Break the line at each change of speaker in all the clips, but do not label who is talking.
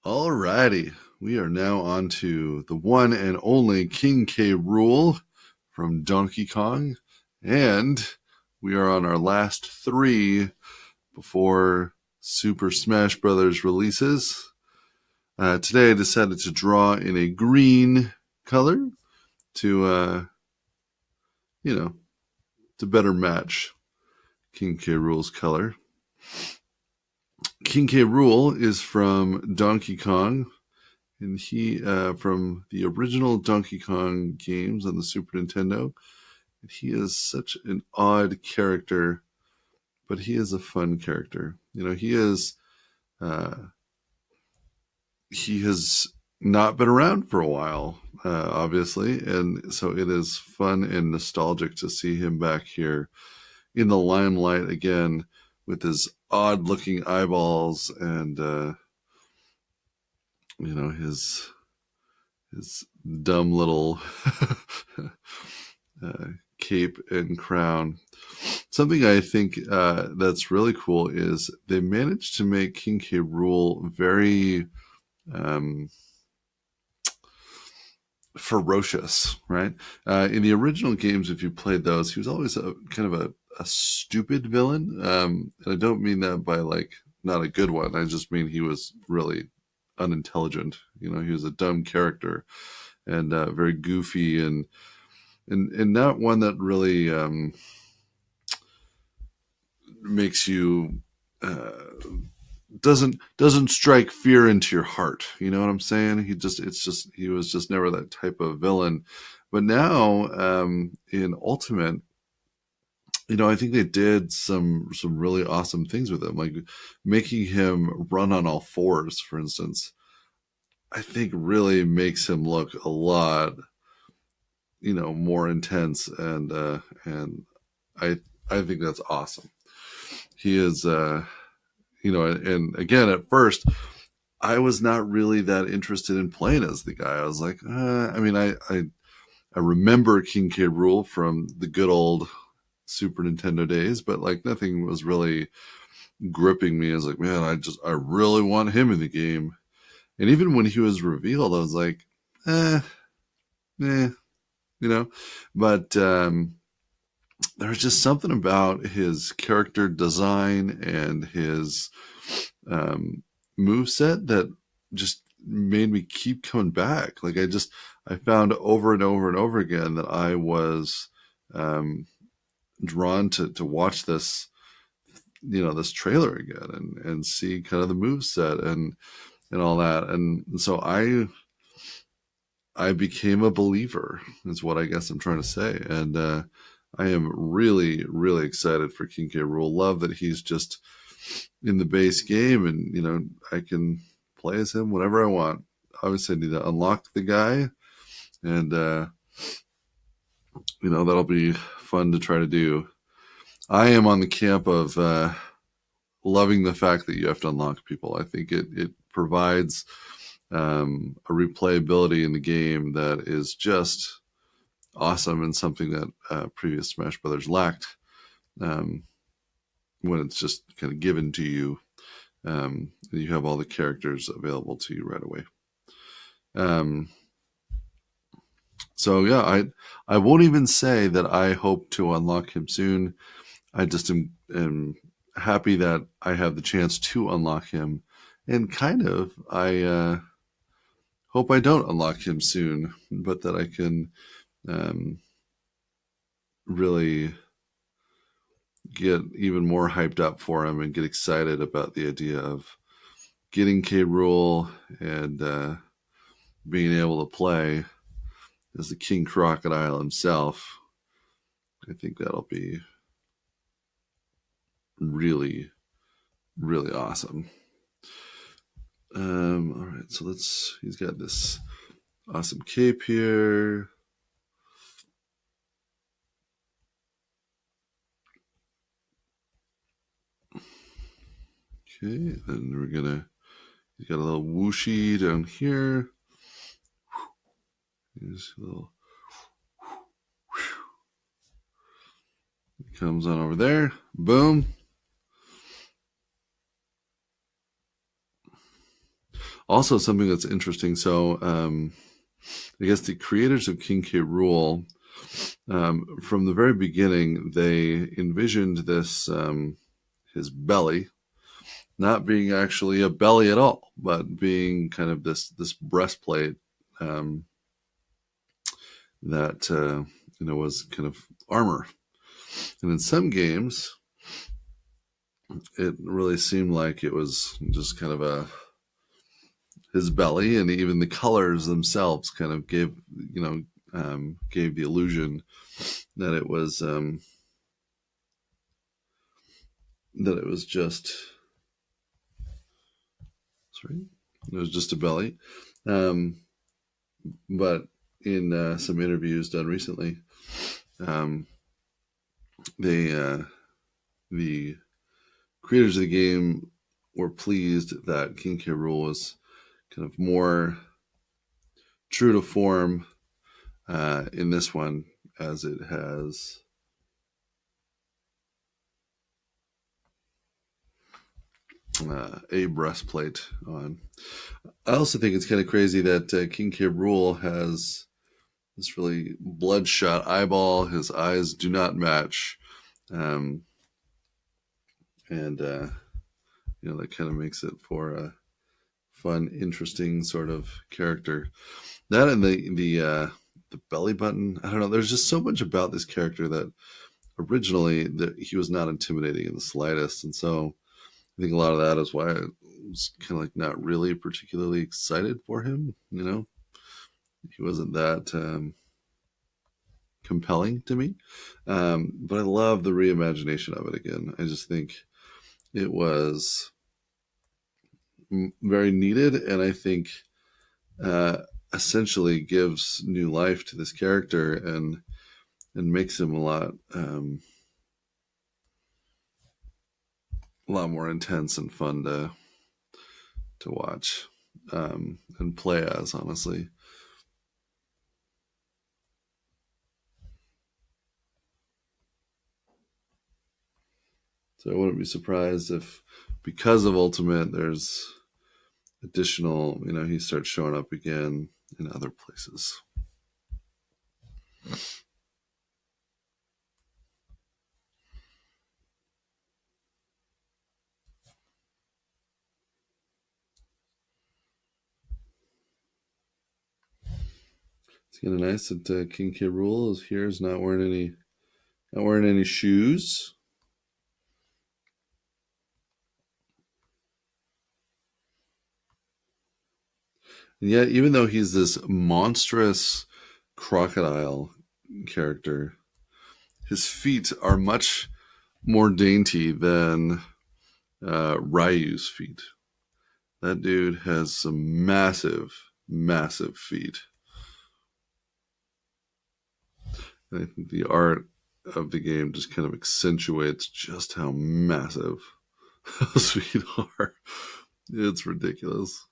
Alrighty, we are now on to the one and only King K. Rool from Donkey Kong, and we are on our last three before Super Smash Bros. Releases. Today I decided to draw in a green color to, to better match King K. Rool's color. King K. Rool is from Donkey Kong, and he from the original Donkey Kong games on the Super Nintendo. And he is such an odd character, but he is a fun character. He has not been around for a while, obviously, and so it is fun and nostalgic to see him back here in the limelight again with his odd-looking eyeballs and his dumb little cape and crown. Something I think that's really cool is they managed to make King K. Rool very ferocious, right? In the original games, if you played those, he was always a kind of a stupid villain. And I don't mean that by like not a good one. I just mean he was really unintelligent. He was a dumb character and very goofy and not one that really makes you doesn't strike fear into your heart. You know what I'm saying? He was just never that type of villain. But now in Ultimate, I think they did some really awesome things with him, like making him run on all fours, for instance. I think really makes him look a lot, more intense, and I I think that's awesome. He is, and again, at first, I was not really that interested in playing as the guy. I was like, I remember King K. Rool from the good old Super Nintendo days, but like nothing was really gripping me. I was like, man, I really want him in the game. And even when he was revealed, I was like, eh, eh, you know. But there was just something about his character design and his move set that just made me keep coming back. Like I found over and over and over again that I was drawn to watch this trailer again and see kind of the move set and all that. And so I became a believer is what I guess I'm trying to say. And I am really, really excited for King K. Rool. Love that he's just in the base game and, I can play as him whenever I want. Obviously, I need to unlock the guy and, that'll be fun to try to do. I am on the camp of loving the fact that you have to unlock people. I think it provides a replayability in the game that is just awesome and something that previous Smash Brothers lacked when it's just kind of given to you. You have all the characters available to you right away. So yeah, I won't even say that I hope to unlock him soon. I just am happy that I have the chance to unlock him, and kind of I hope I don't unlock him soon, but that I can really get even more hyped up for him and get excited about the idea of getting K. Rool and being able to play as the King Crocodile himself. I think that'll be really, really awesome. All right, so he's got this awesome cape here. Okay, then he's got a little whooshy down here. Here's a little, comes on over there. Boom. Also, something that's interesting. So, I guess the creators of King K. Rool, from the very beginning, they envisioned this his belly not being actually a belly at all, but being kind of this breastplate um, that was kind of armor. And in some games, it really seemed like it was just kind of a his belly, and even the colors themselves kind of gave the illusion that it was just sorry, it was just a belly. Um, but in some interviews done recently, um, the creators of the game were pleased that King K. Rool was kind of more true to form in this one, as it has a breastplate on. I also think it's kind of crazy that King K. Rool has this really bloodshot eyeball. His eyes do not match, um, and that kind of makes it for a fun, interesting sort of character. That and the belly button. I don't know. There's just so much about this character that originally that he was not intimidating in the slightest, and so I think a lot of that is why I was kind of like not really particularly excited for him. He wasn't that compelling to me, but I love the reimagination of it again. I just think it was very needed, and I think uh, essentially gives new life to this character and makes him a lot more intense and fun to watch and play as. Honestly, so I wouldn't be surprised if, because of Ultimate, there's additional. He starts showing up again in other places. It's kind of nice that King K. Rool is here. Is not wearing any shoes. And yet, even though he's this monstrous crocodile character, his feet are much more dainty than Ryu's feet. That dude has some massive, massive feet. And I think the art of the game just kind of accentuates just how massive those feet are. It's ridiculous.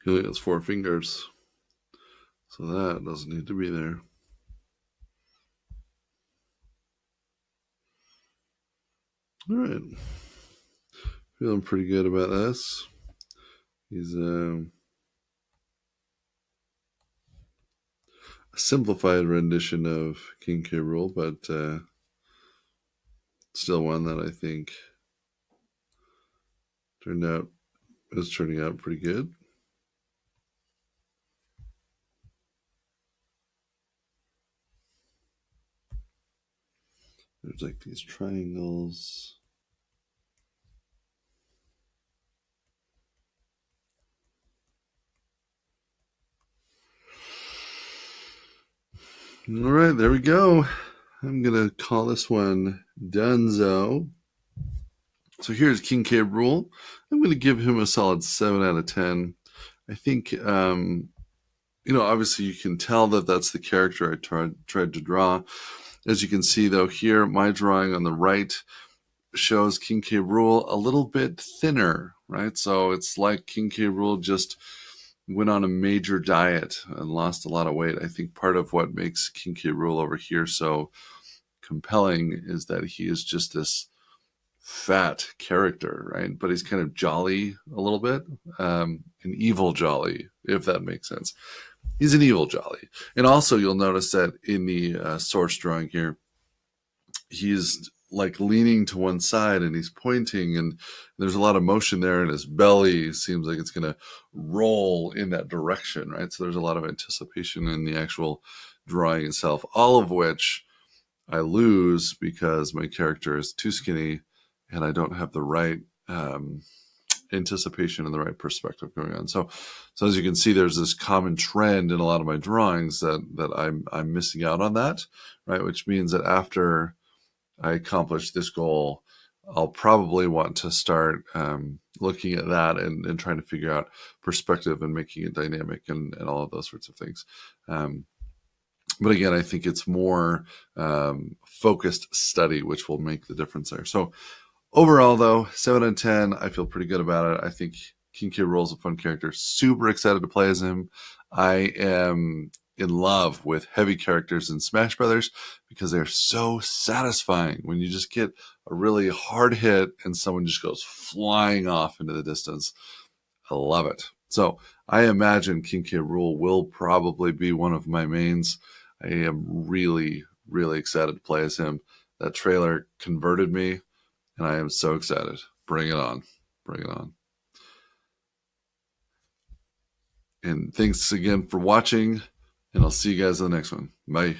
He only has 4 fingers, so that doesn't need to be there. All right, feeling pretty good about this. He's a simplified rendition of King K. Rool, but still one that I think is turning out pretty good. There's like these triangles. All right, there we go. I'm going to call this one Dunzo. So here's King K. Rool. I'm going to give him a solid 7 out of 10. I think, obviously you can tell that that's the character I tried to draw. As you can see, though, here, my drawing on the right shows King K. Rool a little bit thinner, right? So it's like King K. Rool just went on a major diet and lost a lot of weight. I think part of what makes King K. Rool over here so compelling is that he is just this fat character, right? But he's kind of jolly a little bit, an evil jolly, if that makes sense. He's an evil jolly. And also, you'll notice that in the source drawing here, he's like leaning to one side and he's pointing, and there's a lot of motion there, and his belly seems like it's going to roll in that direction, right? So there's a lot of anticipation in the actual drawing itself, all of which I lose because my character is too skinny and I don't have the right anticipation and the right perspective going on. So as you can see, there's this common trend in a lot of my drawings that I'm missing out on that, right? Which means that after I accomplish this goal, I'll probably want to start looking at that and trying to figure out perspective and making it dynamic and all of those sorts of things. But again, I think it's more focused study, which will make the difference there. So overall, though, 7 out of 10, I feel pretty good about it. I think King K. Rool's a fun character. Super excited to play as him. I am in love with heavy characters in Smash Brothers because they're so satisfying when you just get a really hard hit and someone just goes flying off into the distance. I love it. So I imagine King K. Rool will probably be one of my mains. I am really, really excited to play as him. That trailer converted me, and I am so excited. Bring it on. Bring it on. And thanks again for watching, and I'll see you guys in the next one. Bye.